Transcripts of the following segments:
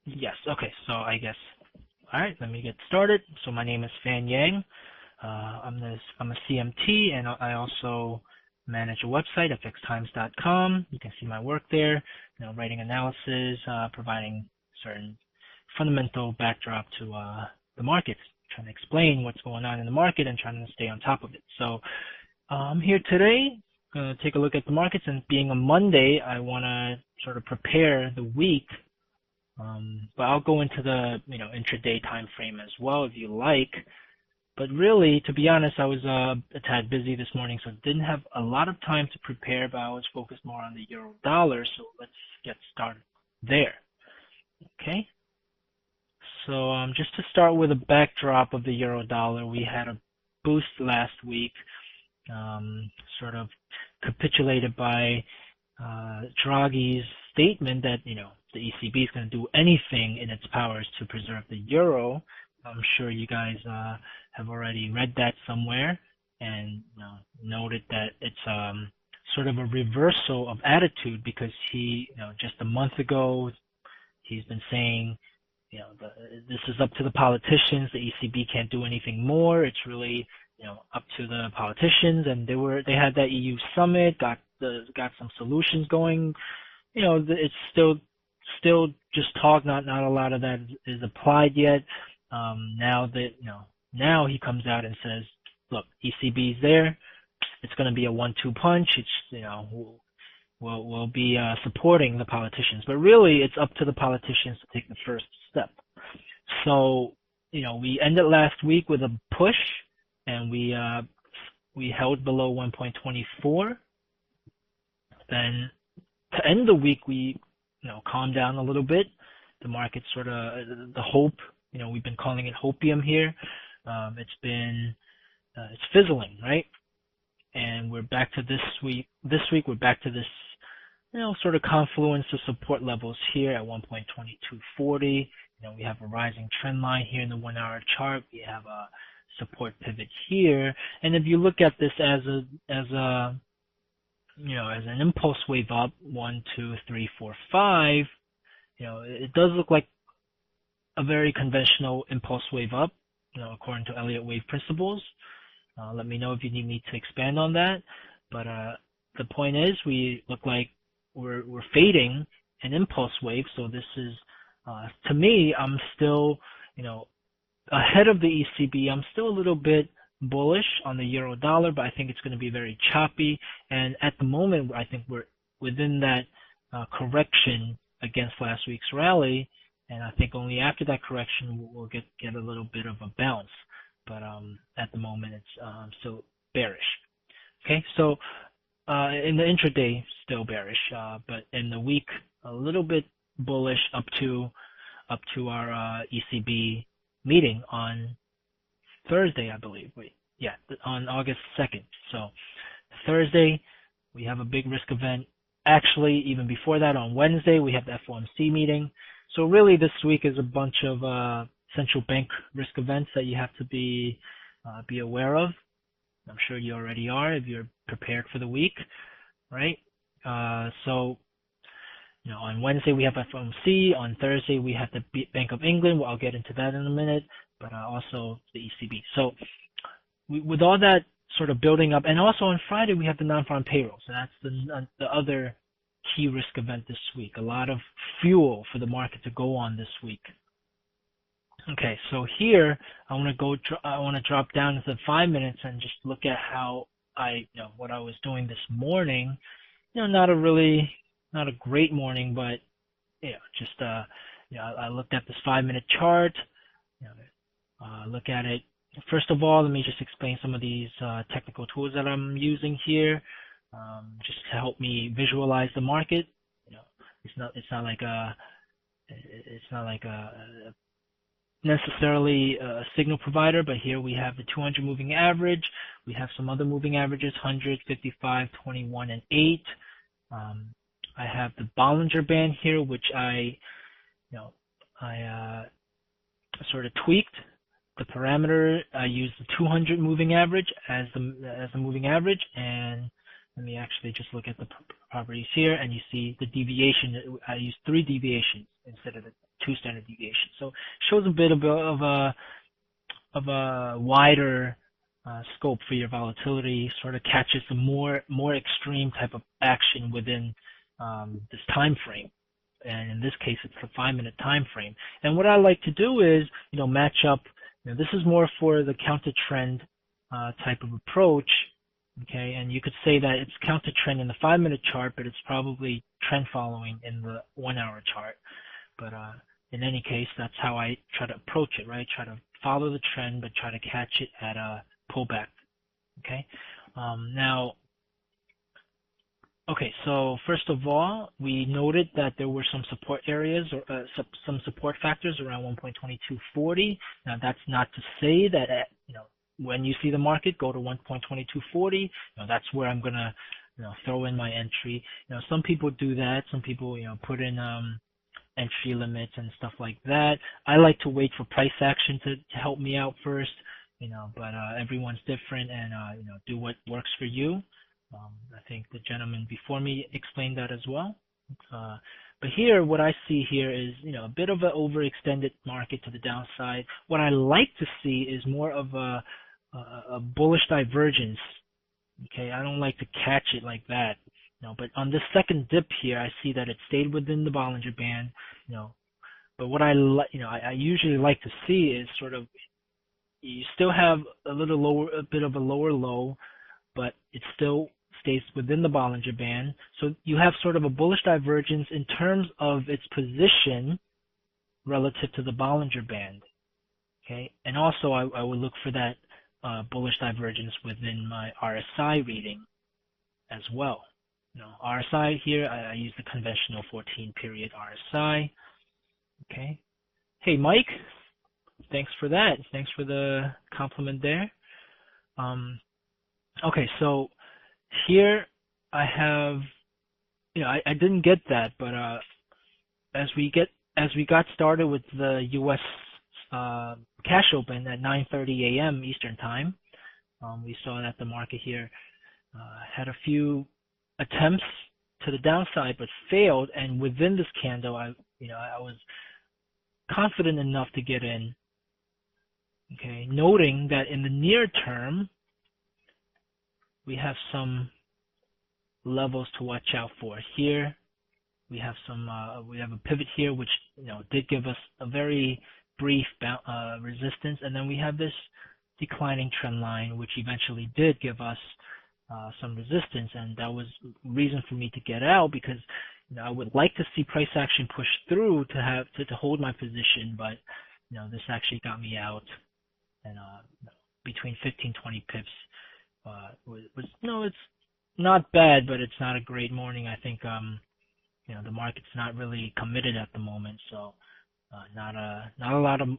Yes. Okay. So I guess. All right. Let me get started. So my name is Fan Yang. I'm a CMT, and I also manage a website, fxtimes.com. You can see my work there. Writing analysis, providing certain fundamental backdrop to the markets, trying to explain what's going on in the market and trying to stay on top of it. So I'm here today. Going to take a look at the markets, and being a Monday, I want to sort of prepare the week. But I'll go into the intraday time frame as well if you like. But really, to be honest, I was a tad busy this morning, so didn't have a lot of time to prepare, but I was focused more on the euro dollar, so let's get started there. Okay? So just to start with a backdrop of the euro dollar, we had a boost last week, sort of capitulated by Draghi's statement that, the ECB is going to do anything in its powers to preserve the euro. I'm sure you guys have already read that somewhere and noted that it's sort of a reversal of attitude because he, just a month ago, he's been saying, this is up to the politicians. The ECB can't do anything more. It's really, up to the politicians. And they had that EU summit, got some solutions going. It's still just talk. Not a lot of that is applied yet. Now he comes out and says, look, ECB is there. It's going to be a 1-2 punch. It's, we'll be supporting the politicians, but really it's up to the politicians to take the first step. So, we ended last week with a push, and we held below 1.24. Then to end the week, we calmed down a little bit. The market sort of the hope. We've been calling it hopium here. It's fizzling, right? And we're back to this week. This week we're back to this, sort of confluence of support levels here at 1.2240. We have a rising trend line here in the 1-hour chart. We have a support pivot here. And if you look at this as an impulse wave up, 1, 2, 3, 4, 5, it does look like a very conventional impulse wave up, according to Elliott wave principles. Let me know if you need me to expand on that. But the point is, we look like we're fading an impulse wave. So this is, to me, I'm still, ahead of the ECB. I'm still a little bit bullish on the euro dollar, but I think it's going to be very choppy. And at the moment, I think we're within that correction against last week's rally. And I think only after that correction we'll get a little bit of a bounce. But at the moment it's still bearish. Okay, so in the intraday still bearish, but in the week a little bit bullish up to our ECB meeting on Thursday, I believe. On August 2nd. So Thursday we have a big risk event. Actually, even before that, on Wednesday we have the FOMC meeting. So really this week is a bunch of central bank risk events that you have to be aware of. I'm sure you already are if you're prepared for the week, right? So on Wednesday we have FOMC. On Thursday we have the Bank of England. Well, I'll get into that in a minute, but also the ECB. So with all that sort of building up, and also on Friday we have the non-farm payroll. So that's the other key risk event this week. A lot of fuel for the market to go on this week. Okay, so here I want to drop down to 5 minutes and just look at how what I was doing this morning. Not a great morning, but I looked at this 5-minute chart. Look at it. First of all, let me just explain some of these technical tools that I'm using here, just to help me visualize the market. It's not like a necessarily a signal provider, but here we have the 200 moving average. We have some other moving averages, 100, 55, 21, and 8. I have the Bollinger Band here, which I sort of tweaked the parameter. I used the 200 moving average as the moving average, and let me actually just look at the properties here, and you see the deviation. I used 3 deviations instead of the 2 standard deviations. So it shows a bit of a wider scope for your volatility, sort of catches a more extreme type of action within this time frame. And in this case, it's a 5-minute time frame. And what I like to do is, match up. This is more for the counter trend type of approach. Okay, and you could say that it's counter trend in the 5-minute chart, but it's probably trend following in the 1-hour chart. But in any case, that's how I try to approach it, right? Try to follow the trend, but try to catch it at a pullback. Okay, okay, so first of all, we noted that there were some support areas or some support factors around 1.2240. Now, that's not to say that when you see the market go to 1.2240, that's where I'm gonna throw in my entry. Some people do that. Some people put in entry limits and stuff like that. I like to wait for price action to help me out first, but everyone's different, and do what works for you. I think the gentleman before me explained that as well. But here, what I see here is, a bit of an overextended market to the downside. What I like to see is more of a bullish divergence. Okay, I don't like to catch it like that. But on this second dip here, I see that it stayed within the Bollinger Band. But what I usually like to see is sort of, you still have a bit of a lower low, but it still stays within the Bollinger Band. So you have sort of a bullish divergence in terms of its position relative to the Bollinger Band. Okay, and also I would look for that bullish divergence within my RSI reading as well. RSI here, I use the conventional 14-period RSI. Okay. Hey, Mike, thanks for that. Thanks for the compliment there. Okay, so here I have, I didn't get that, but as we got started with the U.S. cash open at 9:30 a.m. Eastern time, we saw that the market here had a few attempts to the downside, but failed. And within this candle, I was confident enough to get in. Okay, noting that in the near term, we have some levels to watch out for. Here, we have a pivot here, which did give us a very brief resistance, and then we have this declining trend line, which eventually did give us some resistance, and that was reason for me to get out, because I would like to see price action push through to hold my position, but this actually got me out, and between 15-20 pips it's not bad, but it's not a great morning. I think the market's not really committed at the moment, so not a lot of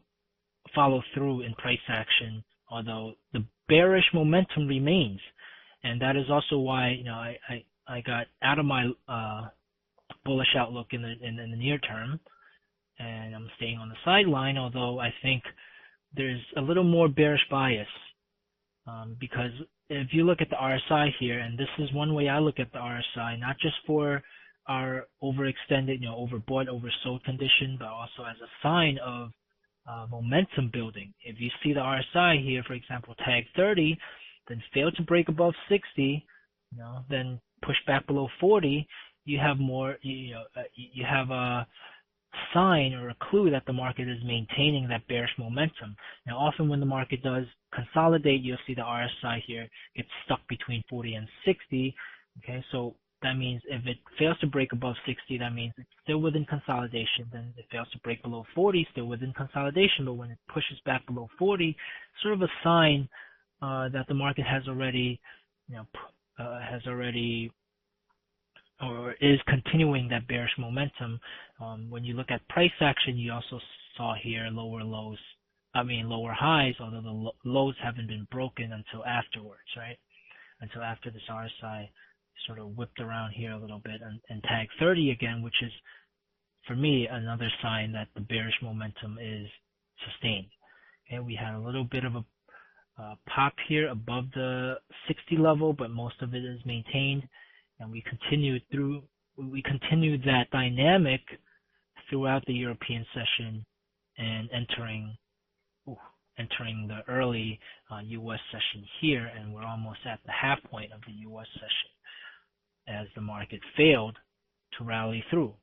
follow through in price action, although the bearish momentum remains. And that is also why I got out of my bullish outlook in the near term, and I'm staying on the sideline. Although I think there's a little more bearish bias, because if you look at the RSI here, and this is one way I look at the RSI, not just for our overextended, overbought, oversold condition, but also as a sign of momentum building. If you see the RSI here, for example, tag 30. Then fail to break above 60, then push back below 40, you have more, you have a sign or a clue that the market is maintaining that bearish momentum. Now, often when the market does consolidate, you'll see the RSI here gets stuck between 40 and 60. Okay, so that means if it fails to break above 60, that means it's still within consolidation. Then it fails to break below 40, still within consolidation. But when it pushes back below 40, sort of a sign that the market has already or is continuing that bearish momentum. When you look at price action, you also saw here lower highs, although the lows haven't been broken until afterwards, right? Until after this RSI sort of whipped around here a little bit and tag 30 again, which is, for me, another sign that the bearish momentum is sustained. Okay, we had a little bit of a pop here above the 60 level, but most of it is maintained, and we continued that dynamic throughout the European session and entering the early U.S. session here, and we're almost at the half point of the U.S. session as the market failed to rally through.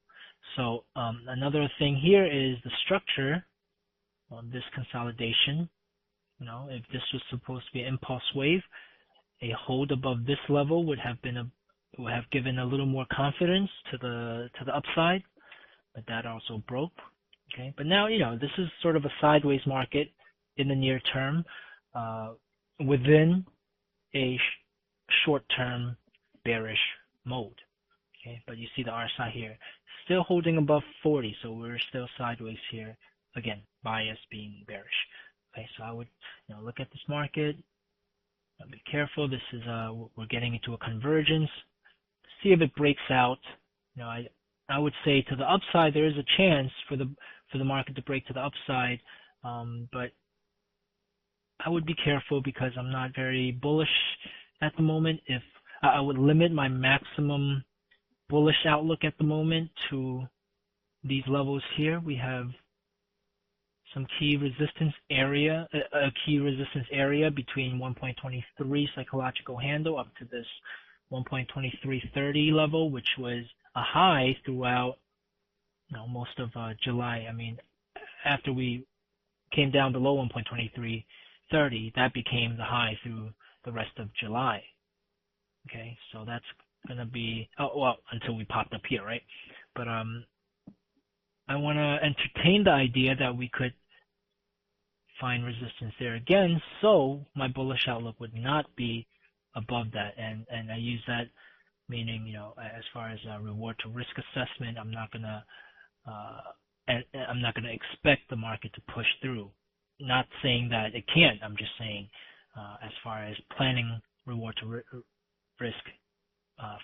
So another thing here is the structure of this consolidation. If this was supposed to be an impulse wave, a hold above this level would have given a little more confidence to the upside, but that also broke. Okay, but now this is sort of a sideways market in the near term, within a short-term bearish mode. Okay, but you see the RSI here still holding above 40, so we're still sideways here. Again, bias being bearish. Okay, so I would look at this market. Be careful. This is we're getting into a convergence. See if it breaks out. I would say to the upside there is a chance for the market to break to the upside, but I would be careful because I'm not very bullish at the moment. If I would limit my maximum bullish outlook at the moment to these levels here. We have some key resistance area, a key resistance area between 1.23 psychological handle up to this 1.2330 level, which was a high throughout most of July. I mean, after we came down below 1.2330, that became the high through the rest of July. Okay, so that's gonna be until we popped up here, right? But I want to entertain the idea that we could find resistance there again, so my bullish outlook would not be above that, and I use that meaning as far as reward to risk assessment. I'm not gonna expect the market to push through. Not saying that it can't. I'm just saying as far as planning reward to risk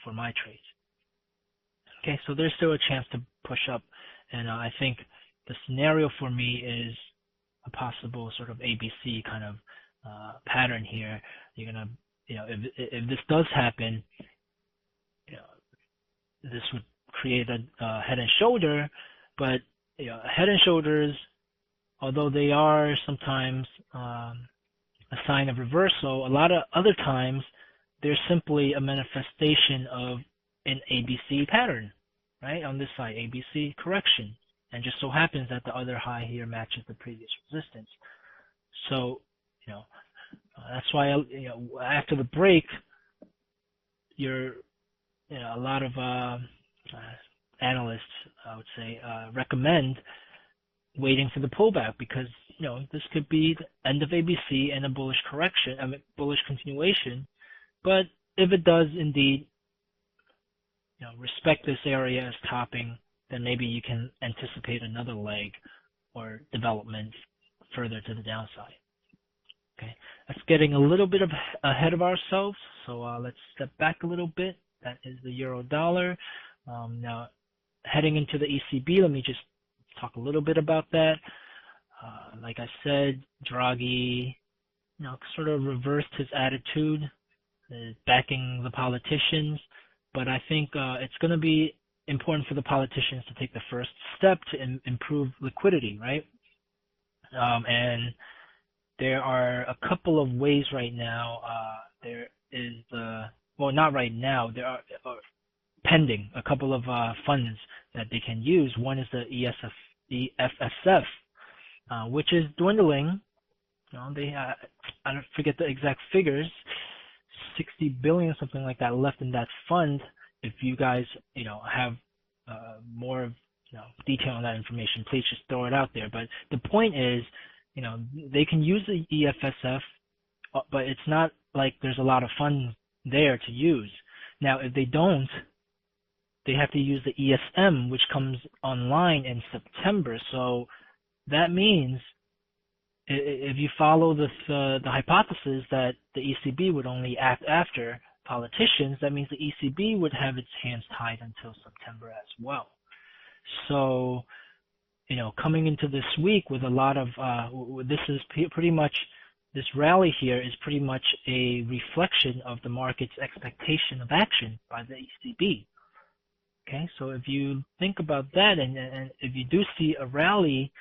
for my trades. Okay, so there's still a chance to push up, and I think the scenario for me is a possible sort of ABC kind of pattern here. You're gonna, if this does happen, this would create a head and shoulder, but head and shoulders, although they are sometimes a sign of reversal, a lot of other times they're simply a manifestation of an ABC pattern, right? On this side, ABC correction, and just so happens that the other high here matches the previous resistance. So, that's why after the break, a lot of analysts, I would say, recommend waiting for the pullback because this could be the end of ABC and a bullish correction, bullish continuation. But if it does indeed, respect this area as topping, then maybe you can anticipate another leg or development further to the downside. Okay, that's getting a little bit ahead of ourselves. So let's step back a little bit. That is the euro dollar. Now, heading into the ECB, let me just talk a little bit about that. Like I said, Draghi, sort of reversed his attitude, backing the politicians. But I think it's going to be important for the politicians to take the first step to improve liquidity, right? And there are a couple of ways right now. There is not right now. There are pending a couple of funds that they can use. One is the EFSF, which is dwindling. They I don't forget the exact figures, 60 billion, something like that, left in that fund. If you guys have more detail on that information, please just throw it out there. But the point is, they can use the EFSF, but it's not like there's a lot of funds there to use. Now, if they don't, they have to use the ESM, which comes online in September. So that means if you follow the hypothesis that the ECB would only act after politicians, that means the ECB would have its hands tied until September as well. So, coming into this week with a lot of, this rally here is pretty much a reflection of the market's expectation of action by the ECB. Okay, so if you think about that, and if you do see a rally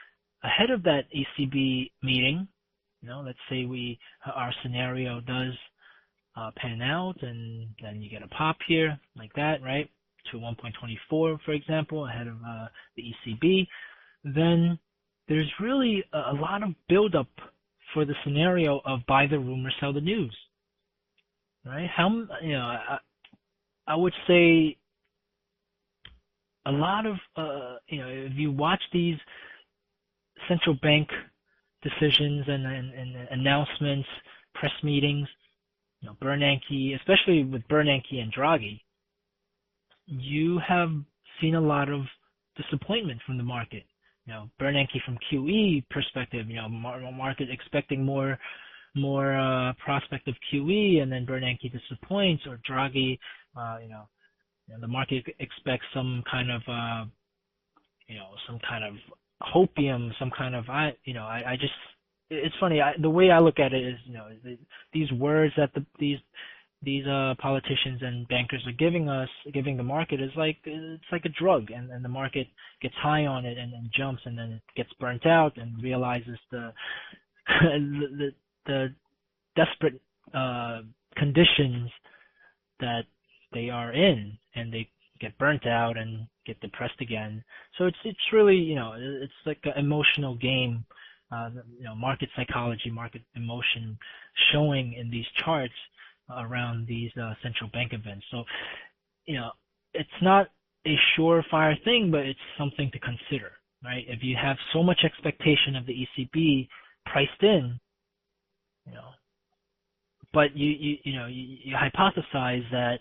ahead of that ECB meeting, let's say our scenario does pan out, and then you get a pop here like that, right, to 1.24, for example, ahead of the ECB, then there's really a lot of buildup for the scenario of buy the rumor, sell the news, right? I would say a lot of, if you watch these central bank decisions and announcements, press meetings, Bernanke, especially with Bernanke and Draghi, you have seen a lot of disappointment from the market. Bernanke from QE perspective, market expecting more prospect of QE, and then Bernanke disappoints, or Draghi, the market expects some kind of hopium, some kind of it's funny. The way I look at it is, these words that these politicians and bankers are giving the market is it's like a drug, and the market gets high on it and then jumps, and then it gets burnt out and realizes the the desperate conditions that they are in, and they get burnt out and get depressed again. So it's really, it's like an emotional game, market psychology, market emotion showing in these charts around these central bank events. So, it's not a surefire thing, but it's something to consider, right? If you have so much expectation of the ECB priced in, but you hypothesize that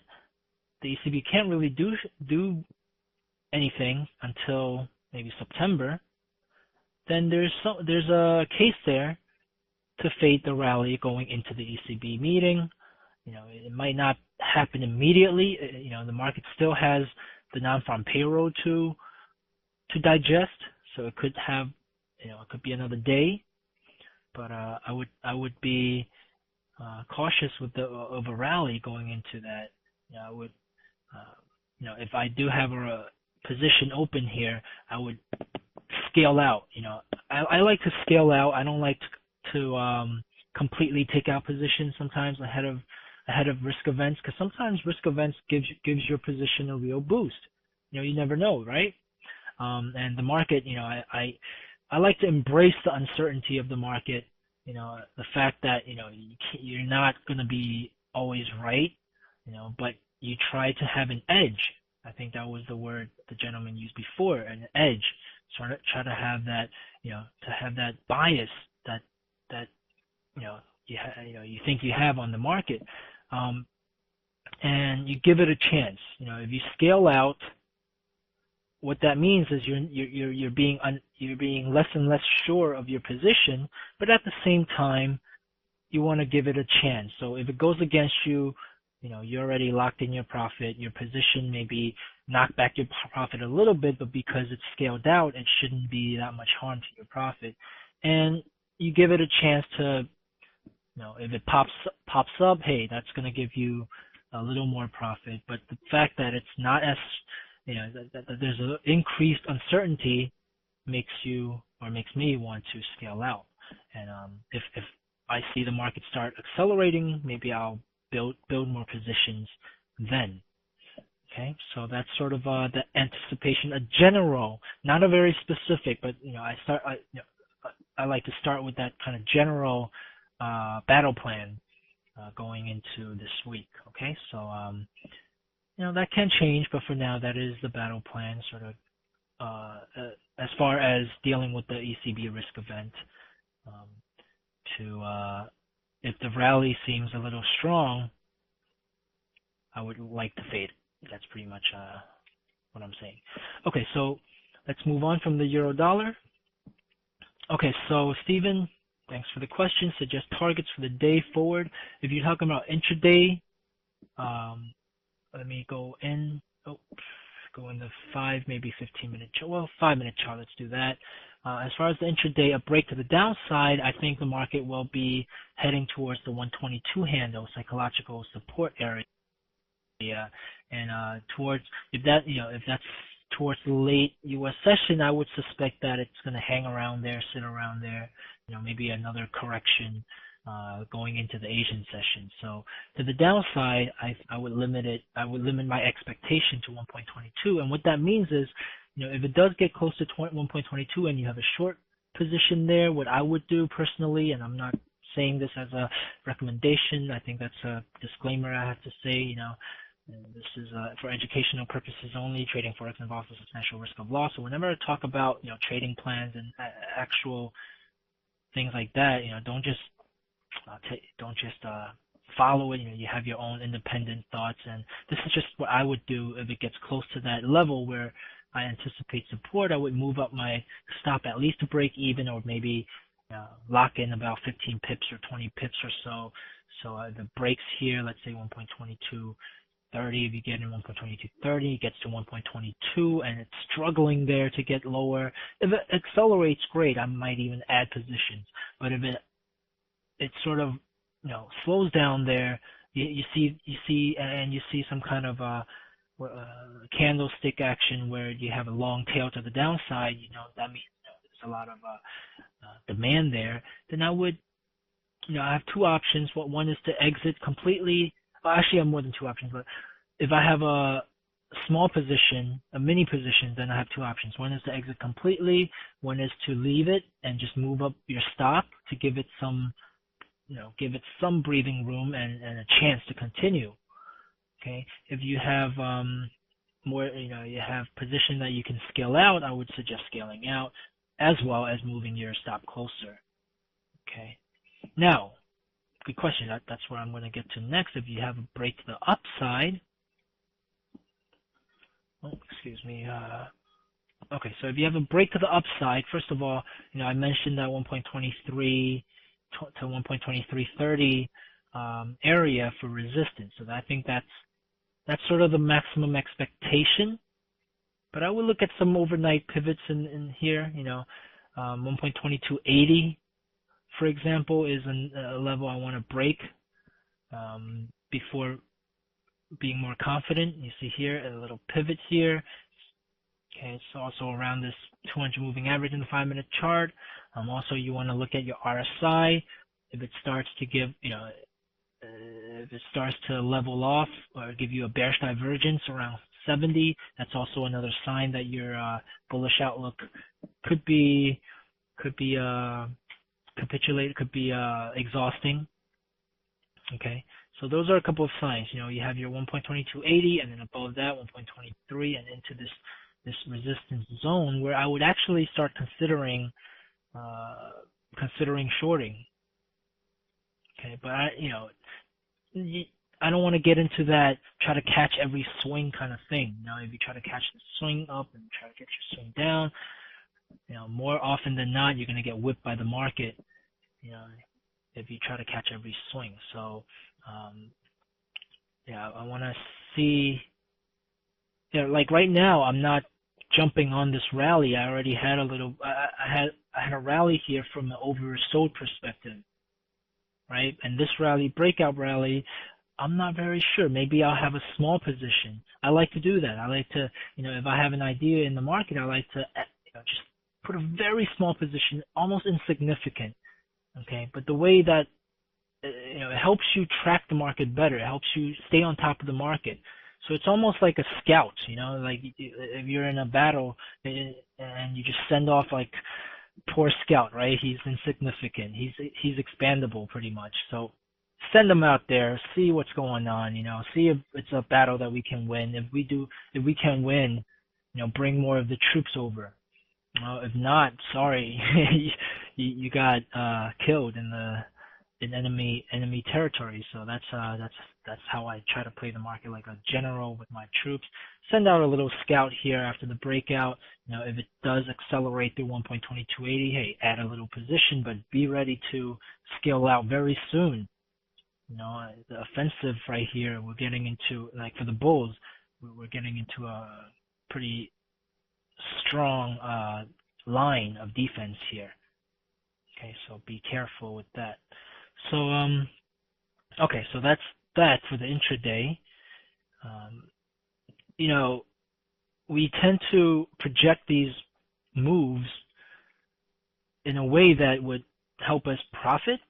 the ECB can't really do anything until maybe September, then there's a case there to fade the rally going into the ECB meeting. It might not happen immediately. The market still has the non-farm payroll to digest, so it could have, it could be another day. But I would be cautious of a rally going into that. I would, if I do have a position open here, I would scale out. I like to scale out. I don't like to completely take out positions sometimes ahead of risk events, because sometimes risk events gives your position a real boost. You never know, right? And the market, I like to embrace the uncertainty of the market. The fact that you're not going to be always right, but you try to have an edge. I think that was the word the gentleman used before, an edge. Try to have that, to have that bias that you think you have on the market, and you give it a chance. If you scale out, what that means is you're being less and less sure of your position, but at the same time, you want to give it a chance. So if it goes against you, you're already locked in your profit. Your position maybe knock back your profit a little bit, but because it's scaled out, it shouldn't be that much harm to your profit. And you give it a chance to, if it pops up, hey, that's going to give you a little more profit. But the fact that it's not as, that there's an increased uncertainty makes me want to scale out. And if I see the market start accelerating, maybe I'll build more positions then. Okay, so that's sort of the anticipation, a general, not a very specific, but I like to start with that kind of general battle plan going into this week. Okay, so that can change, but for now that is the battle plan, sort of as far as dealing with the ECB risk event. If the rally seems a little strong, I would like to fade. That's pretty much what I'm saying. Okay, so let's move on from the euro dollar. Okay, so Stephen, thanks for the question. Suggest targets for the day forward. If you're talking about intraday, let me go in. Go in the 5, maybe 15-minute chart. Well, 5-minute chart. Let's do that. As far as the intraday, a break to the downside, I think the market will be heading towards the 122 handle, psychological support area. area. And towards if that's towards the late U.S. session, I would suspect that it's going to hang around there, sit around there. Maybe another correction going into the Asian session. So to the downside, I would limit it. I would limit my expectation to 1.22. And what that means is, if it does get close to 1.22 and you have a short position there, what I would do personally, and I'm not saying this as a recommendation, I think that's a disclaimer I have to say, this is for educational purposes only. Trading forex involves a substantial risk of loss. So whenever I talk about trading plans and actual things like that, don't just follow it. You have your own independent thoughts, and this is just what I would do if it gets close to that level where I anticipate support. I would move up my stop at least to break even, or maybe lock in about 15 pips or 20 pips or so. So the breaks here, let's say 1.2230. If you get in 1.2230, it gets to 1.22, and it's struggling there to get lower. If it accelerates, great. I might even add positions. But if it sort of slows down there, you see some kind of candlestick action where you have a long tail to the downside. That means there's a lot of demand there. Then I would I have two options. One is to exit completely. Well, actually, I have more than two options. But if I have a small position, a mini position, then I have two options. One is to exit completely. One is to leave it and just move up your stop to give it some breathing room and a chance to continue. Okay. If you have you have position that you can scale out, I would suggest scaling out as well as moving your stop closer. Okay. Now, good question. That's where I'm going to get to next. If you have a break to the upside, okay, so if you have a break to the upside, first of all, I mentioned that 1.23 to 1.2330 area for resistance. So I think that's sort of the maximum expectation. But I would look at some overnight pivots in here. 1.2280. For example, is a level I want to break before being more confident. You see here a little pivot here. Okay, it's also around this 200 moving average in the 5-minute chart. Also, you want to look at your RSI. If it starts to give, if it starts to level off or give you a bearish divergence around 70, that's also another sign that your bullish outlook could be capitulated, could be exhausting. Okay, so those are a couple of signs. You have your 1.2280, and then above that 1.23, and into this resistance zone where I would actually start considering shorting. Okay, but I don't want to get into that try to catch every swing kind of thing. If you try to catch the swing up and try to get your swing down, more often than not, you're going to get whipped by the market, if you try to catch every swing. So, I want to see, like right now, I'm not jumping on this rally. I already had I had a rally here from an oversold perspective, right? And this rally, breakout rally, I'm not very sure. Maybe I'll have a small position. I like to do that. I like to, if I have an idea in the market, I like to just put a very small position, almost insignificant. Okay, but the way that it helps you track the market better, it helps you stay on top of the market. So it's almost like a scout, like if you're in a battle and you just send off like poor scout, right? He's insignificant. He's expandable pretty much. So send him out there, see what's going on, see if it's a battle that we can win. If we can win, bring more of the troops over. If not, sorry, you got killed in enemy territory. So that's how I try to play the market, like a general with my troops. Send out a little scout here after the breakout. If it does accelerate through 1.2280, hey, add a little position, but be ready to scale out very soon. The offensive right here, we're getting into, like for the bulls, we're getting into a pretty strong line of defense here. Okay, so be careful with that. So okay, so that's that for the intraday. Um, you know, we tend to project these moves in a way that would help us profit,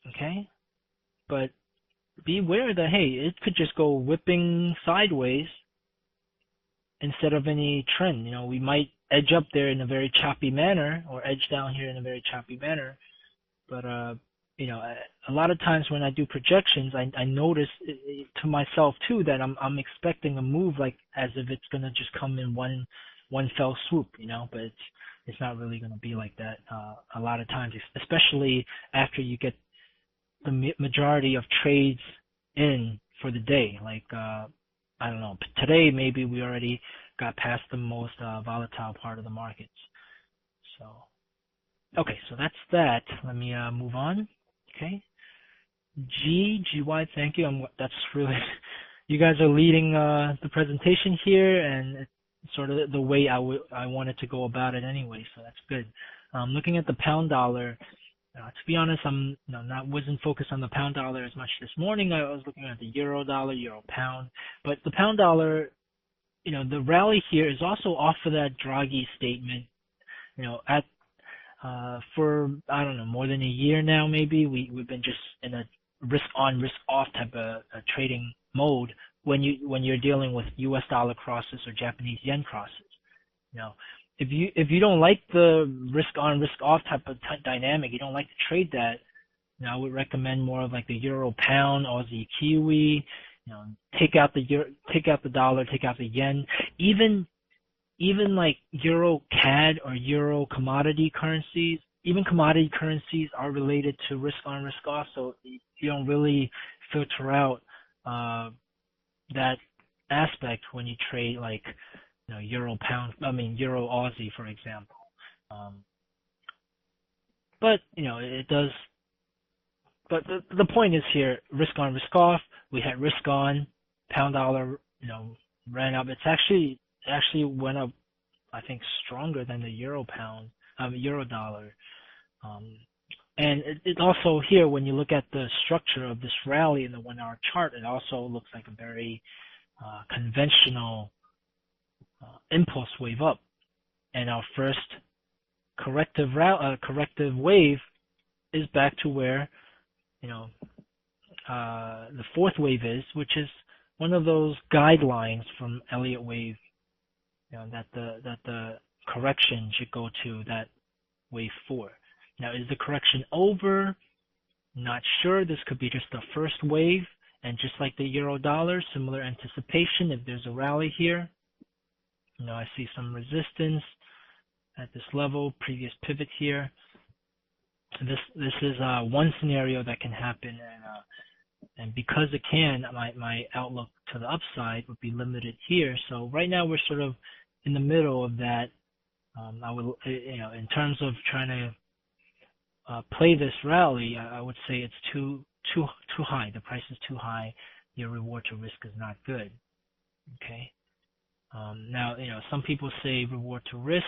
okay? But be aware that, hey, it could just go whipping sideways instead of any trend. We might edge up there in a very choppy manner or edge down here in a very choppy manner. But, a lot of times when I do projections, I notice to myself too that I'm expecting a move like as if it's going to just come in one fell swoop, but it's not really going to be like that. A lot of times, especially after you get the majority of trades in for the day. Like, I don't know, today maybe we already got past the most volatile part of the markets. So, okay, so that's that. Let me move on. Okay. GY, thank you. That's really, you guys are leading the presentation here, and it's sort of the way I wanted to go about it anyway, so that's good. Looking at the pound dollar, to be honest, I'm wasn't focused on the pound dollar as much this morning. I was looking at the euro dollar, euro pound, but the pound dollar, the rally here is also off of that Draghi statement. At for I don't know, more than a year now, maybe we've been just in a risk on, risk off type of trading mode when you're dealing with U.S. dollar crosses or Japanese yen crosses. If you don't like the risk on, risk off type of dynamic, you don't like to trade that. I would recommend more of like the euro pound, Aussie Kiwi. Take out the dollar, take out the yen, even like euro CAD or euro commodity currencies. Even commodity currencies are related to risk on, risk off, so you don't really filter out that aspect when you trade like euro pound, euro Aussie, for example. But it does. But the point is here, risk on, risk off. We had risk on, pound dollar, ran up. It actually went up, I think, stronger than the euro pound, euro dollar. And it also here, when you look at the structure of this rally in the 1-hour chart, it also looks like a very conventional impulse wave up. And our first corrective wave is back to where the fourth wave is, which is one of those guidelines from Elliott wave, that the correction should go to that wave 4. Now, is the correction over? Not sure. This could be just the first wave, and just like the euro dollar, similar anticipation. If there's a rally here, I see some resistance at this level, previous pivot here. This is one scenario that can happen, and because it can, my outlook to the upside would be limited here. So right now we're sort of in the middle of that. I would, in terms of trying to play this rally, I would say it's too high. The price is too high. Your reward to risk is not good. Okay. Now, some people say reward to risk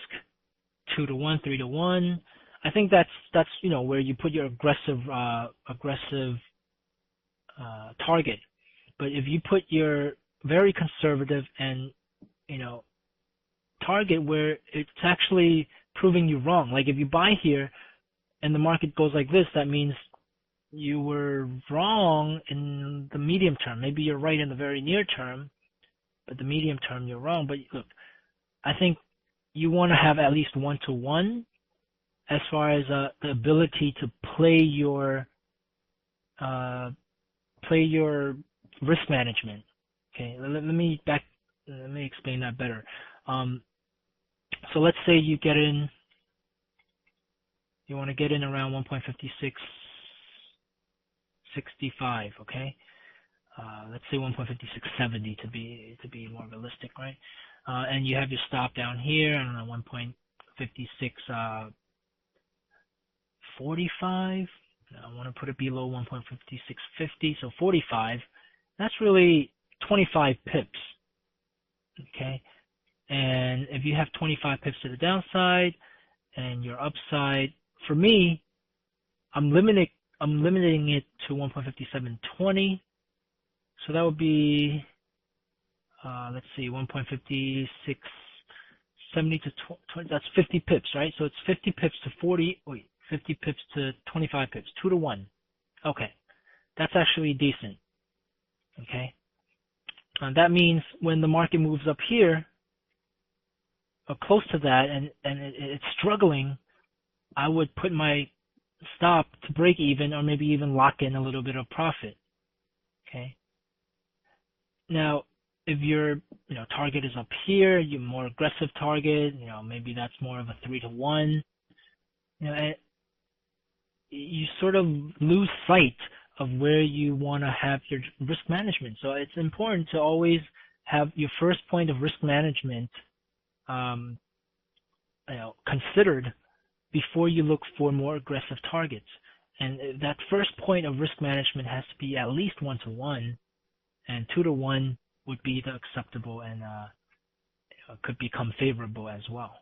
2-to-1, 3-to-1. I think that's where you put your aggressive target. But if you put your very conservative and target where it's actually proving you wrong, like if you buy here and the market goes like this, that means you were wrong in the medium term. Maybe you're right in the very near term, but the medium term you're wrong. But look, I think you want to have at least 1-to-1 as far as the ability to play your risk management. Okay, let me explain that better. So let's say you want to get in around 1.5665, okay? Let's say 1.5670 to be more realistic, right? And you have your stop down here, I don't know, 1.5645. I want to put it below 1.5650, so 45. That's really 25 pips, okay? And if you have 25 pips to the downside and your upside, for me, I'm limiting it to 1.5720. So that would be, let's see, 1.5670 to 20, that's 50 pips, right? So it's 50 pips to 50 pips to 25 pips, 2 to 1. Okay, that's actually decent. Okay, that means when the market moves up here, or close to that, and it's struggling, I would put my stop to break even, or maybe even lock in a little bit of profit. Okay. Now, if your target is up here, your more aggressive target, maybe that's more of a 3 to 1. And you sort of lose sight of where you want to have your risk management. So it's important to always have your first point of risk management considered before you look for more aggressive targets. And that first point of risk management has to be at least 1 to 1, and 2 to 1 would be the acceptable, and could become favorable as well.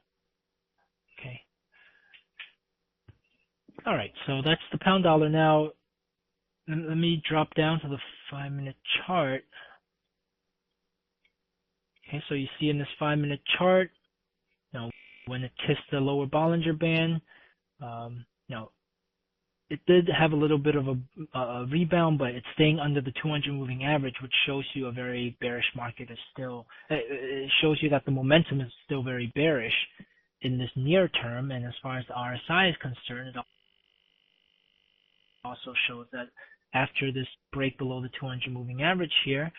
Okay. All right, so that's the pound dollar. Now, let me drop down to the 5-minute chart. Okay, so you see in this 5-minute chart, when it kissed the lower Bollinger Band, it did have a little bit of a rebound, but it's staying under the 200 moving average, which shows you a very bearish market is still, it shows you that the momentum is still very bearish in this near term. And as far as the RSI is concerned, it also shows that after this break below the 200 moving average here,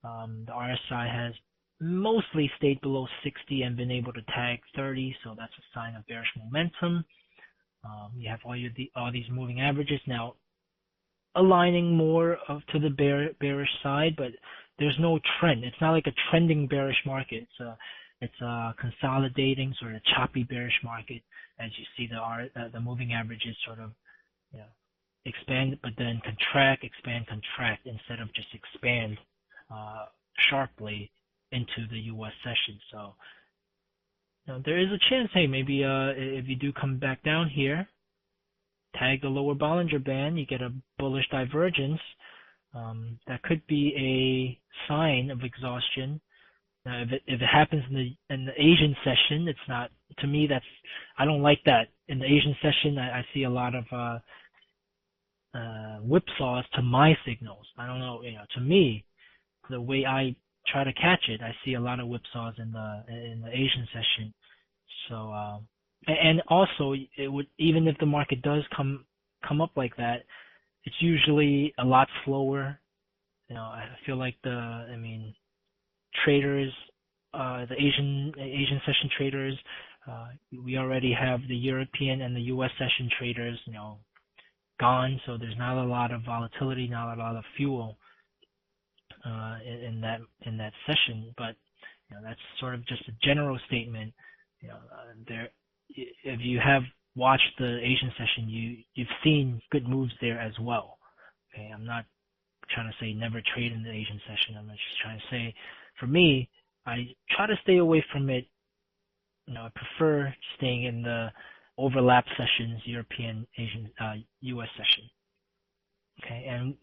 the RSI has mostly stayed below 60 and been able to tag 30, so that's a sign of bearish momentum. You have all these moving averages now aligning more to the bearish side, but there's no trend. It's not like a trending bearish market. It's a consolidating, sort of choppy bearish market, as you see the moving averages sort of expand, but then contract, expand, contract, instead of just expand sharply into the U.S. session. So there is a chance, hey, maybe if you do come back down here, tag the lower Bollinger Band, you get a bullish divergence. That could be a sign of exhaustion. Now, if it happens in the Asian session, it's not, to me, I don't like that. In the Asian session, I see a lot of whipsaws to my signals. I don't know, to me, the way I try to catch it, I see a lot of whipsaws in the Asian session. So and also, it would, even if the market does come up like that, it's usually a lot slower. I feel like traders, the Asian session traders, we already have the European and the U.S. session traders, gone. So there's not a lot of volatility, not a lot of fuel in that session. But that's sort of just a general statement. If you have watched the Asian session, you've seen good moves there as well. Okay, I'm not trying to say never trade in the Asian session. I'm just trying to say, for me, I try to stay away from it. I prefer staying in the overlap sessions, European, Asian, U.S. session. Okay, and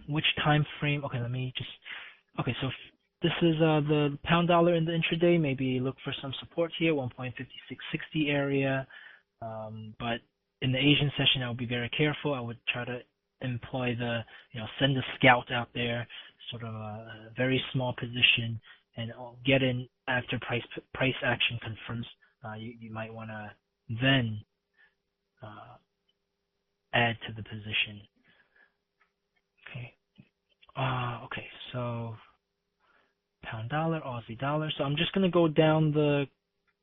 which time frame? Okay, okay, so this is the pound dollar in the intraday. Maybe look for some support here, 1.5660 area. But in the Asian session, I would be very careful. I would try to employ send a scout out there, sort of a very small position, and get in after price action confirms. You might want to then add to the position. Okay. Okay. So pound dollar, Aussie dollar. So I'm just going to go down the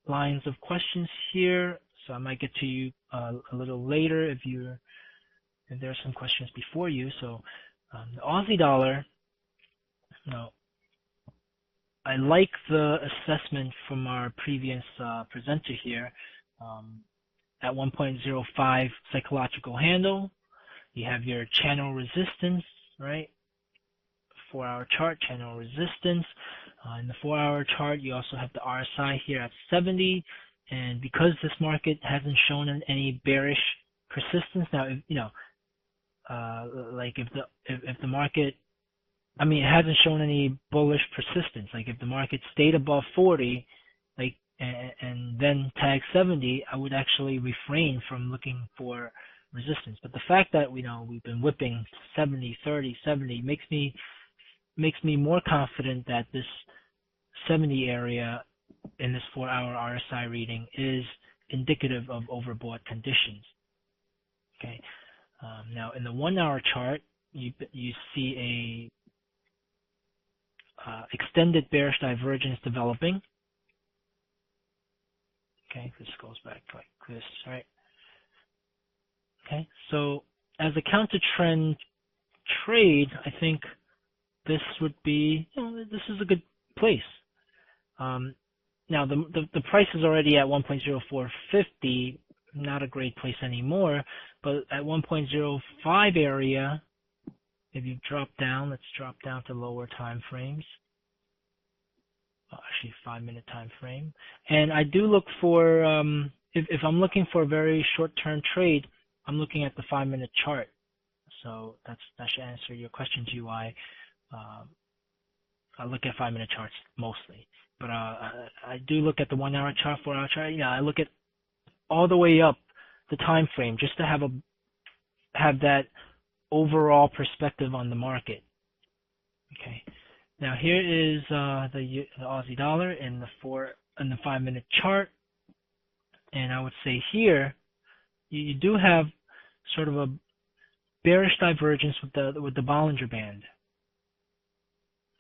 lines of questions here. So I might get to you a little later if there are some questions before you. So the Aussie dollar, I like the assessment from our previous presenter here. At 1.05 psychological handle, you have your channel resistance, right? 4-hour chart, channel resistance. In the 4-hour chart, you also have the RSI here at 70. And because this market hasn't shown any bearish persistence, now, like if the market I mean, it hasn't shown any bullish persistence. Like if the market stayed above 40, like and then tag 70, I would actually refrain from looking for resistance. But the fact that we've been whipping 70, 30, 70 makes me more confident that this 70 area in this 4-hour RSI reading is indicative of overbought conditions. Okay. Now in the 1-hour chart, you see a extended bearish divergence developing. Okay, this goes back like this, right? Okay, so as a counter trend trade, I think this would be, this is a good place. Now the price is already at 1.0450, not a great place anymore, but at 1.05 area, if you drop down, let's drop down to lower time frames. Actually 5-minute time frame. And I do look for, if I'm looking for a very short-term trade, I'm looking at the 5-minute chart. So that should answer your question, GY. I look at 5-minute charts mostly, but I do look at the 1-hour chart, 4-hour chart. I look at all the way up the time frame just to have that overall perspective on the market. Okay. Now here is the Aussie dollar in the 5-minute chart, and I would say here you do have sort of a bearish divergence with the Bollinger Band.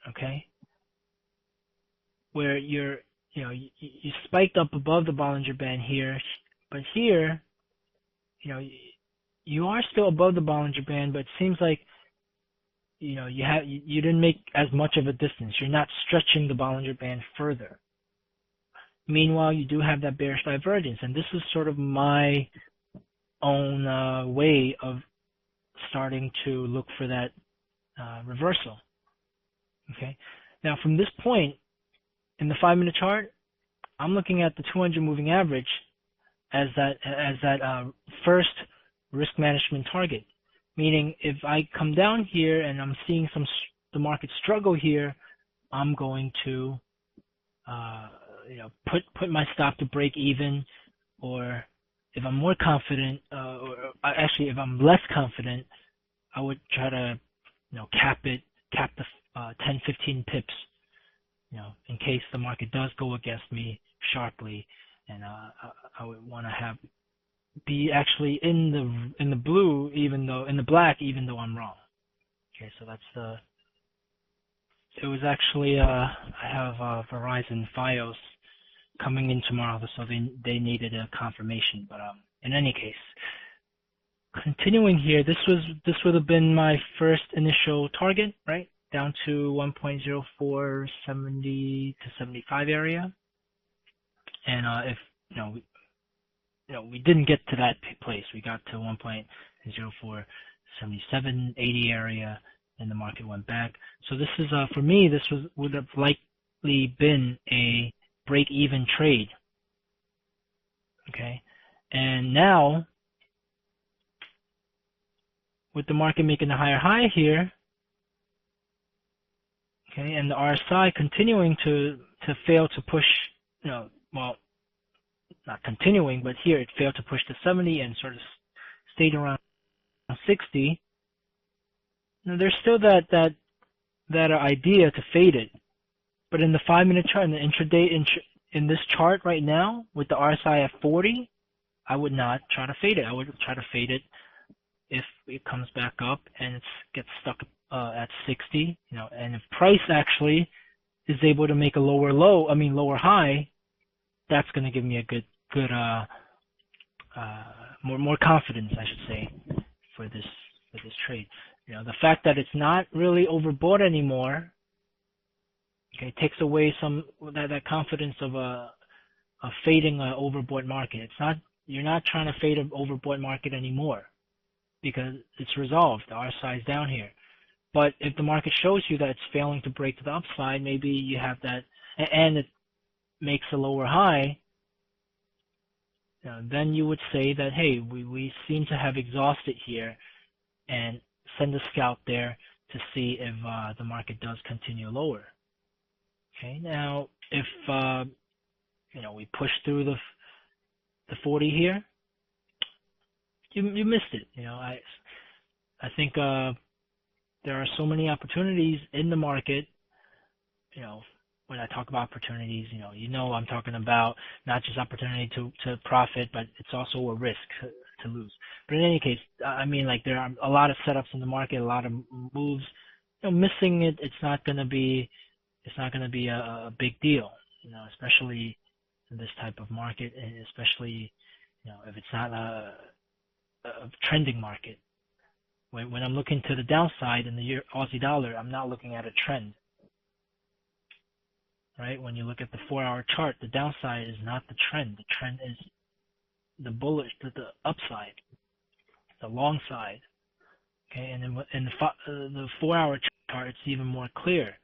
Okay, where you spiked up above the Bollinger Band here, but here you are still above the Bollinger Band, but it seems like you didn't make as much of a distance. You're not stretching the Bollinger Band further. Meanwhile, you do have that bearish divergence, and this is sort of my own way of starting to look for that reversal. Okay. Now, from this point in the 5-minute chart, I'm looking at the 200 moving average as that first risk management target. Meaning, if I come down here and I'm seeing the market struggle here, I'm going to put my stop to break even, or if I'm more confident, or actually if I'm less confident, I would try to cap the 10-15 pips, in case the market does go against me sharply, and I would want to be actually in the blue, even though in the black, even though I'm wrong. Okay, so that's it was actually I have Verizon Fios coming in tomorrow, so they needed a confirmation. But in any case, continuing here, this would have been my first initial target, right, down to 1.0470 to 75 area, and if we didn't get to that place. We got to 1.0477, 80 area, and the market went back. So this is, for me, this would have likely been a break-even trade. Okay, and now with the market making a higher high here, okay, and the RSI continuing to fail to push, well, not continuing, but here it failed to push to 70 and sort of stayed around 60. Now there's still that idea to fade it, but in the 5-minute chart, in the intraday, in this chart right now with the RSI at 40, I would not try to fade it. I would try to fade it if it comes back up and it gets stuck at 60, and if price actually is able to make a lower high, that's going to give me a good more confidence, I should say, for this trade. The fact that it's not really overbought anymore, okay, takes away some that confidence of fading an overbought market. You're not trying to fade an overbought market anymore because it's resolved. The RSI is down here. But if the market shows you that it's failing to break to the upside, maybe you have that, and it makes a lower high, then you would say that, hey, we seem to have exhausted here, and send a scout there to see if the market does continue lower. Okay, now if we push through the 40 here, you missed it. I think there are so many opportunities in the market. When I talk about opportunities, I'm talking about not just opportunity to profit, but it's also a risk to lose. But in any case, I mean, like, there are a lot of setups in the market, a lot of moves. Missing it, it's not going to be a big deal. Especially in this type of market, and especially if it's not a trending market. When I'm looking to the downside in the Aussie dollar, I'm not looking at a trend. Right? When you look at the 4-hour chart, the downside is not the trend. The trend is the bullish, the upside, the long side. Okay, and then in the 4-hour chart, it's even more clear.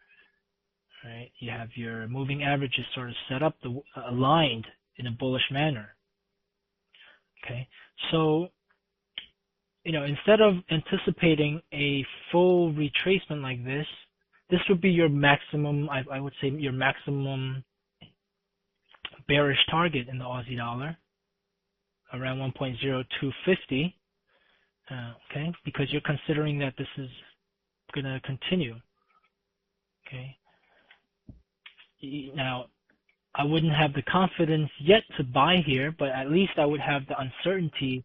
Right? You have your moving averages sort of set up, aligned in a bullish manner. Okay, so instead of anticipating a full retracement like this would be your maximum, I would say your maximum bearish target in the Aussie dollar, around 1.0250. Okay, because you're considering that this is going to continue. Okay. Now, I wouldn't have the confidence yet to buy here, but at least I would have the uncertainty.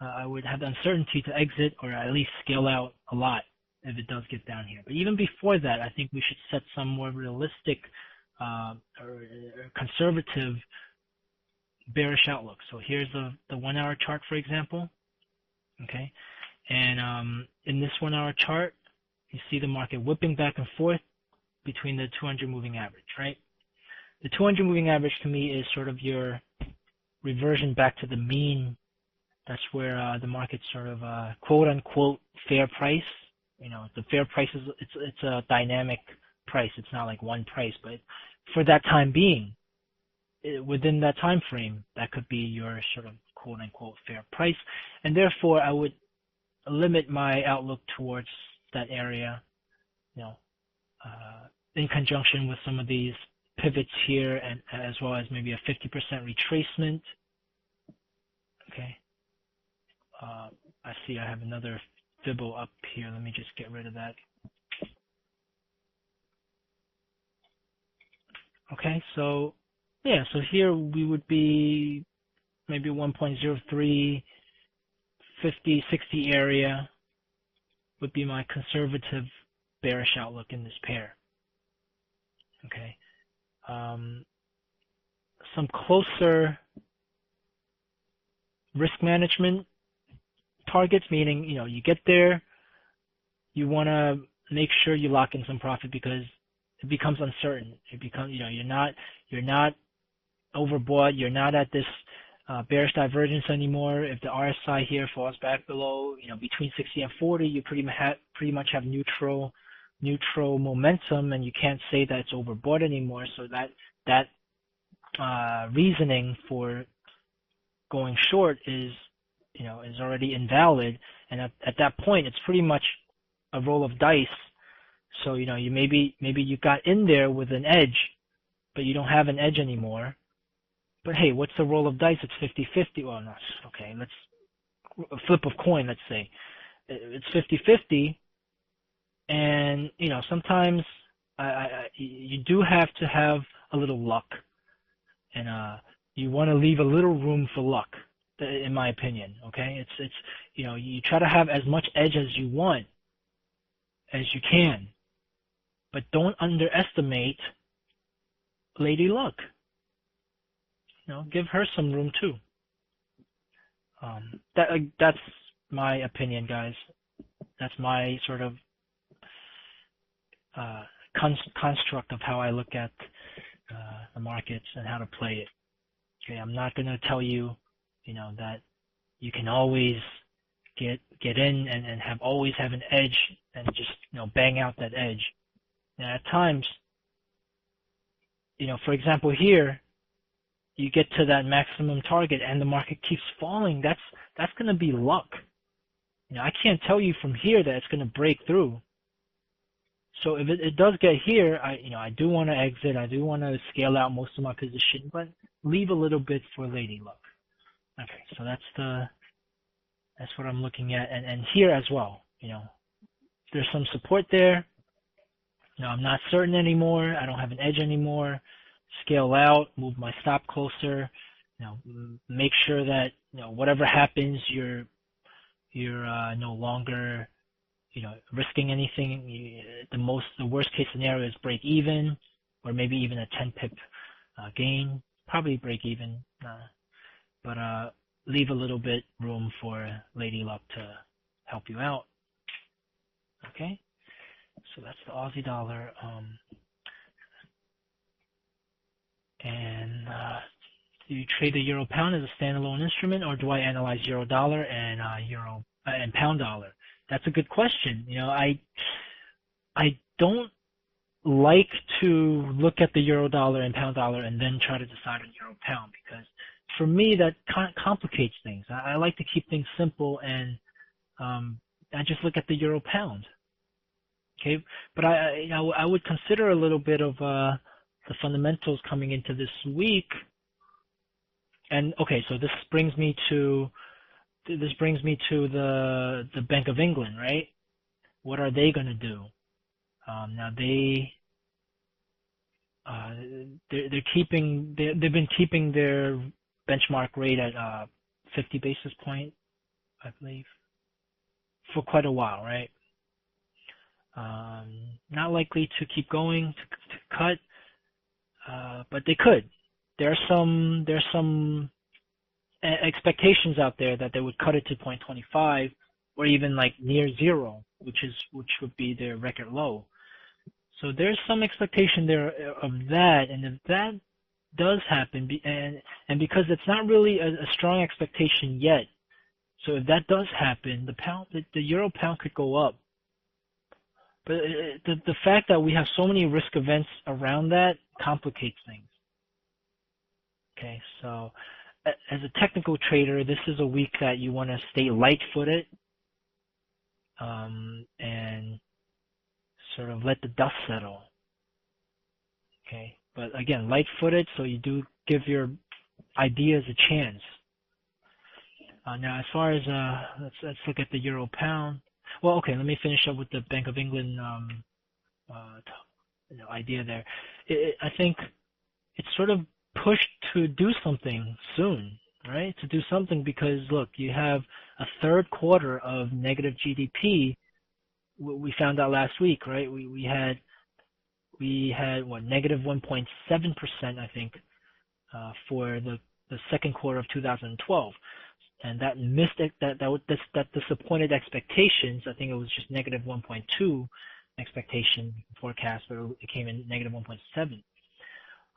I would have the uncertainty to exit or at least scale out a lot if it does get down here. But even before that, I think we should set some more realistic or conservative bearish outlook. So here's the 1-hour chart, for example. Okay, and in this 1-hour chart, you see the market whipping back and forth between the 200 moving average, right? The 200 moving average to me is sort of your reversion back to the mean. That's where the market's sort of quote unquote fair price. The fair price is it's a dynamic price. It's not like one price, but for that time being, within that time frame, that could be your sort of quote unquote fair price. And therefore, I would limit my outlook towards that area, in conjunction with some of these pivots here, and as well as maybe a 50% retracement. Okay. I see I have another Fibbo up here. Let me just get rid of that. Okay, so yeah, so here we would be maybe 1.03, 50, 60 area would be my conservative bearish outlook in this pair. Okay. Some closer risk management targets, meaning, you get there, you want to make sure you lock in some profit because it becomes uncertain. It becomes, you're not overbought. You're not at this bearish divergence anymore. If the RSI here falls back below, between 60 and 40, you pretty much have neutral momentum, and you can't say that it's overbought anymore. So that reasoning for going short is already invalid, and at that point it's pretty much a roll of dice. So you maybe you got in there with an edge, but you don't have an edge anymore. But hey, what's the roll of dice? It's 50-50. Well, no, okay, let's flip of coin. Let's say it's 50-50, and sometimes you do have to have a little luck, and you want to leave a little room for luck, in my opinion. Okay, it's you try to have as much edge as you want, as you can, but don't underestimate Lady Luck. Give her some room too. That's my opinion, guys. That's my sort of construct of how I look at the markets and how to play it. Okay, I'm not going to tell you, that you can always get in and always have an edge and just bang out that edge. And at times, for example, here you get to that maximum target and the market keeps falling. That's going to be luck. I can't tell you from here that it's going to break through. So if it does get here, I do want to exit. I do want to scale out most of my position, but leave a little bit for Lady Luck. Okay, so that's what I'm looking at, and here as well. There's some support there. I'm not certain anymore. I don't have an edge anymore. Scale out, move my stop closer. Make sure that whatever happens, you're no longer risking anything. The worst case scenario is break even, or maybe even a 10 pip gain. Probably break even, but leave a little bit room for Lady Luck to help you out. Okay, so that's the Aussie dollar. And do you trade the euro pound as a standalone instrument, or do I analyze euro dollar and euro and pound dollar? That's a good question. I don't like to look at the euro dollar and pound dollar and then try to decide on euro pound, because for me that complicates things. I like to keep things simple, and I just look at the euro pound. Okay, but I would consider a little bit of the fundamentals coming into this week. And okay, so this brings me to the Bank of England, right? What are they going to do? Now they've been keeping their benchmark rate at 50 basis point, I believe, for quite a while, right? Not likely to keep going to cut, but they could. There's some expectations out there that they would cut it to 0.25 or even like near zero, which would be their record low. So there's some expectation there of that, and if that does happen, and because it's not really a strong expectation yet, so if that does happen, the euro pound could go up. But the fact that we have so many risk events around that complicates things. Okay, so as a technical trader, this is a week that you want to stay light-footed and sort of let the dust settle. Okay, but again, light-footed, so you do give your ideas a chance. Now, as far as let's look at the euro pound. Well, okay, let me finish up with the Bank of England idea there. I think it's sort of pushed to do something soon, right? To do something because, look, you have a third quarter of negative GDP. We found out last week, right? We had what, negative 1.7%, I think, for the second quarter of 2012. And that missed it, that disappointed expectations. I think it was just negative 1.2 expectation forecast, but it came in negative 1.7.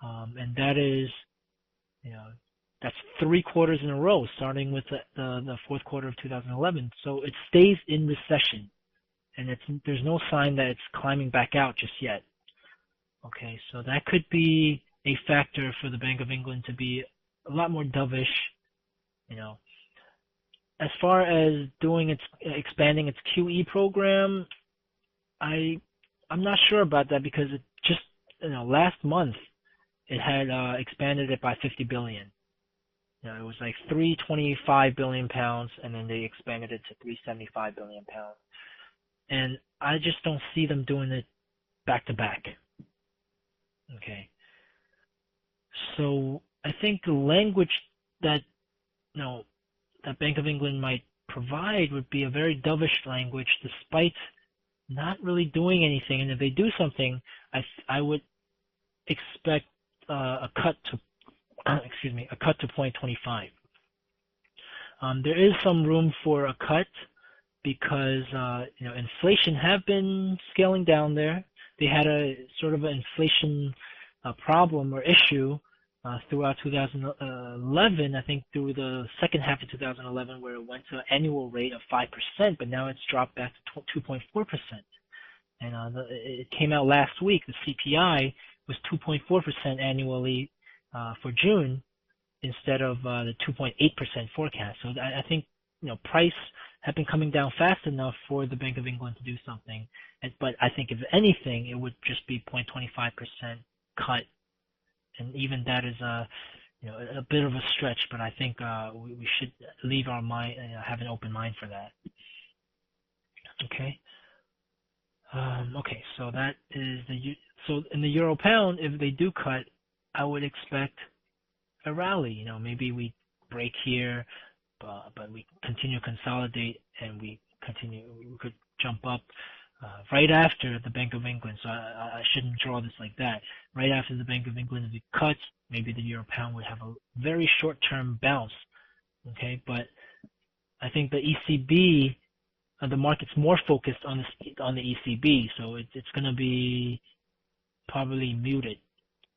And that is, that's 3 quarters in a row, starting with the fourth quarter of 2011. So it stays in recession, and there's no sign that it's climbing back out just yet. Okay, so that could be a factor for the Bank of England to be a lot more dovish, As far as expanding its QE program, I'm not sure about that, because it just, last month it had expanded it by 50 billion. It was like 325 billion pounds, and then they expanded it to 375 billion pounds. And I just don't see them doing it back to back. Okay. So I think the language that that Bank of England might provide would be a very dovish language, despite not really doing anything. And if they do something, I would expect a cut to 0.25. There is some room for a cut because inflation have been scaling down there. They had a sort of an inflation problem or issue throughout 2011, I think through the second half of 2011, where it went to an annual rate of 5%, but now it's dropped back to 2.4%. And it came out last week, the CPI was 2.4% annually for June, instead of the 2.8% forecast. So I think price have been coming down fast enough for the Bank of England to do something. But I think if anything, it would just be 0.25% cut, and even that is a bit of a stretch. But I think we should leave our mind, have an open mind for that. Okay. Okay. So that is so in the euro pound, if they do cut, I would expect a rally. Maybe we break here, but we continue to consolidate, and we could jump up right after the Bank of England. So I shouldn't draw this like that. Right after the Bank of England, if it cuts, maybe the euro pound would have a very short-term bounce. Okay, but I think the ECB, the market's more focused on the ECB, so it's going to be probably muted.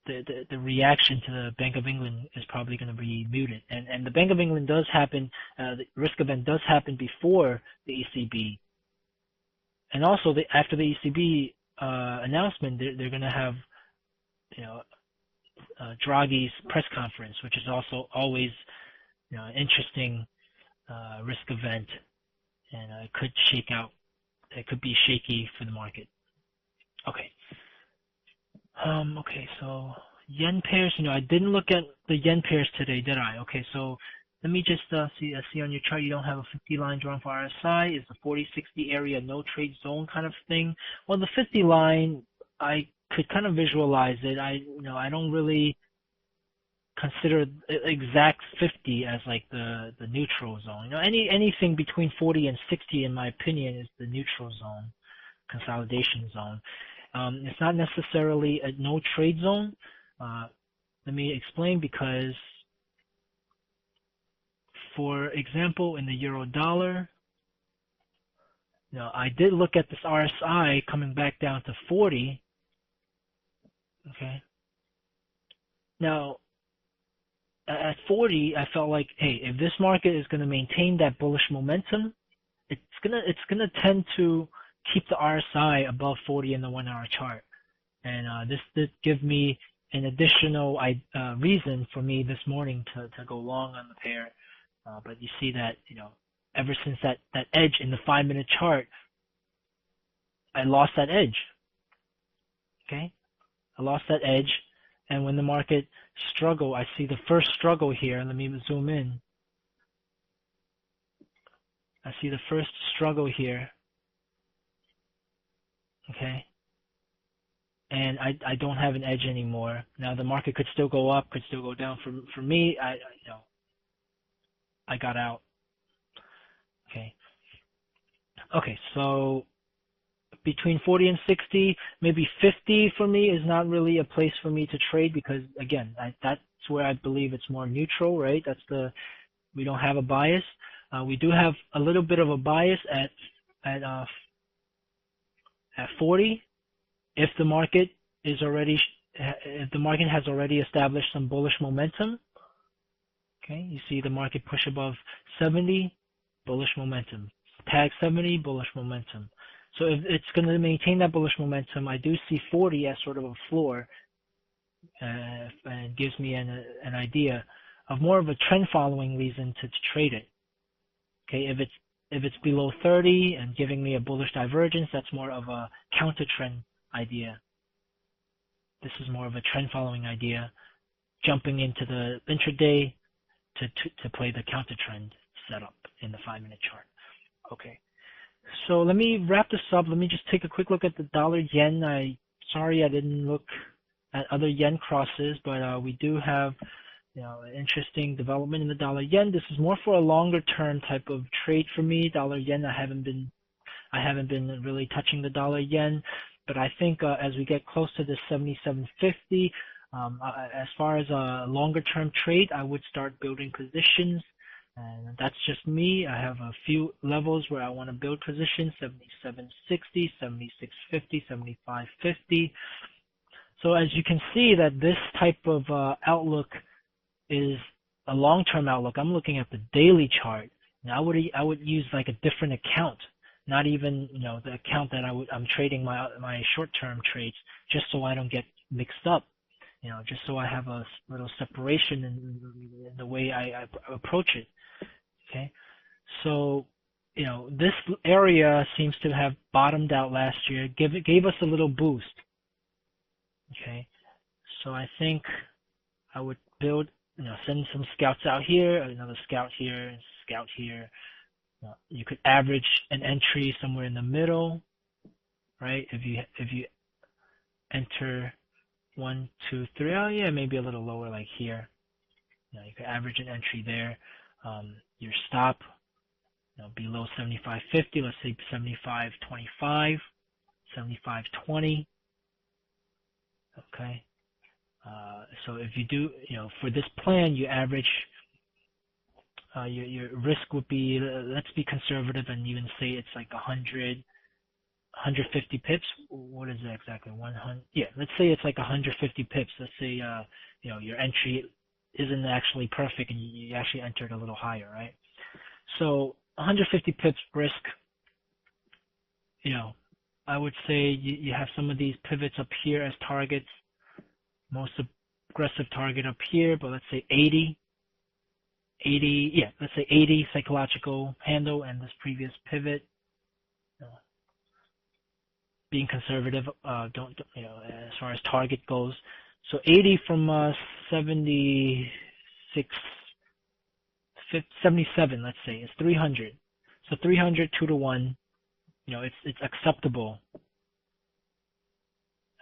The reaction to the Bank of England is probably going to be muted, and the Bank of England does happen. The risk event does happen before the ECB, and also after the ECB announcement, they're going to have Draghi's press conference, which is also always an interesting risk event, and it could shake out. It could be shaky for the market. Okay. Okay, so yen pairs, I didn't look at the yen pairs today, did I? Okay, so let me just see. I see on your chart you don't have a 50 line drawn for RSI. Is the 40-60 area no trade zone kind of thing? Well, the 50 line, I could kind of visualize it. I don't really consider exact 50 as like the neutral zone. Anything between 40 and 60, in my opinion, is the neutral zone, consolidation zone. It's not necessarily a no trade zone. Let me explain, because, for example, in the euro dollar, I did look at this RSI coming back down to 40. Okay. Now, at 40, I felt like, hey, if this market is going to maintain that bullish momentum, it's gonna tend to keep the RSI above 40 in the 1 hour chart. And this did give me an additional reason for me this morning to go long on the pair. But you see that, ever since that edge in the 5-minute chart, I lost that edge. Okay? I lost that edge. And when the market struggle, I see the first struggle here. Let me zoom in. I see the first struggle here. Okay, and I don't have an edge anymore. Now the market could still go up, could still go down. For me, I got out. Okay, so between 40 and 60, maybe 50 for me is not really a place for me to trade, because again, that's where I believe it's more neutral, right? We don't have a bias. We do have a little bit of a bias at 40, if the market has already established some bullish momentum. Okay, you see the market push above 70, bullish momentum. Tag 70, bullish momentum. So if it's going to maintain that bullish momentum, I do see 40 as sort of a floor, and it gives me an idea of more of a trend following reason to trade it. Okay, if it's below 30 and giving me a bullish divergence, that's more of a counter trend idea. This is more of a trend following idea, jumping into the intraday to play the counter trend setup in the 5-minute chart. Okay, so let me wrap this up. Let me just take a quick look at the dollar yen. Sorry I didn't look at other yen crosses, but we do have an interesting development in the dollar yen. This is more for a longer term type of trade for me. Dollar yen, I haven't been really touching the dollar yen, but I think as we get close to the 77.50, as far as a longer term trade, I would start building positions, and that's just me. I have a few levels where I want to build positions: 77.60, 76.50, 75.50. So as you can see, that this type of outlook is a long-term outlook. I'm looking at the daily chart. Now I would use like a different account, not even the account that I'm trading my short-term trades, just so I don't get mixed up. Just so I have a little separation in the way I approach it. Okay, so this area seems to have bottomed out last year, gave us a little boost. Okay, so I think I would build, send some scouts out here, another scout here, scout here. You could average an entry somewhere in the middle, right? If you enter 1, 2, 3, oh yeah, maybe a little lower, like here. You could average an entry there. Your stop, below 75.50, let's say 75.25, 75.20. Okay. So if you do, for this plan, you average, your risk would be, let's be conservative and even say it's like 150 pips. What is it exactly? 100? Yeah, let's say it's like 150 pips. Let's say, your entry isn't actually perfect and you actually entered a little higher, right? So 150 pips risk, I would say you have some of these pivots up here as targets, most aggressive target up here, but let's say 80, let's say 80 psychological handle and this previous pivot. Being conservative, don't, as far as target goes. So 80 from 77, let's say, is 300. So 300, 2 to 1, it's acceptable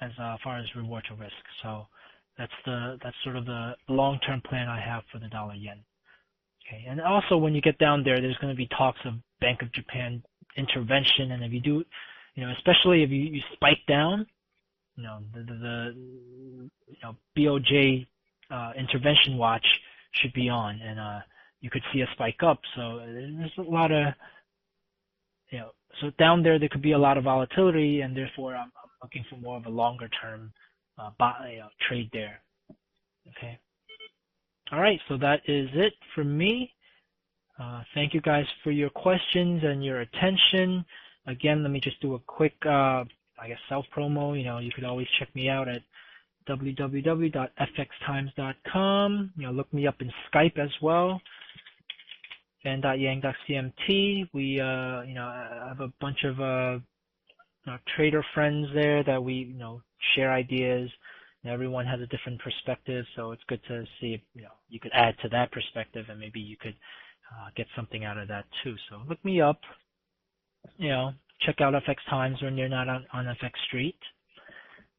as far as reward to risk. So that's sort of the long-term plan I have for the dollar yen. Okay, and also when you get down there, there's going to be talks of Bank of Japan intervention, and if you do, especially if you spike down, the BOJ intervention watch should be on, and you could see a spike up. So there's a lot of, so down there could be a lot of volatility, and therefore I'm looking for more of a longer term trade there. Okay. All right, so that is it from me. Thank you guys for your questions and your attention. Again, let me just do a quick, self-promo. You could always check me out at www.fxtimes.com. Look me up in Skype as well, van.yang.cmt. We, I have a bunch of trader friends there that we, share ideas. Everyone has a different perspective, so it's good to see if, you could add to that perspective and maybe you could get something out of that too. So look me up. Check out FX Times when you're not on FX Street.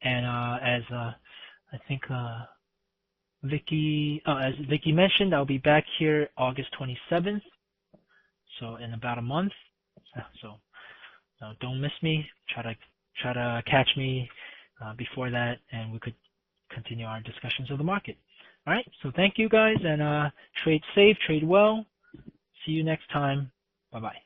And as Vicky mentioned, I'll be back here August 27th, so in about a month. So don't miss me. Try to catch me before that, and we could continue our discussions of the market. All right. So thank you guys, and trade safe, trade well. See you next time. Bye bye.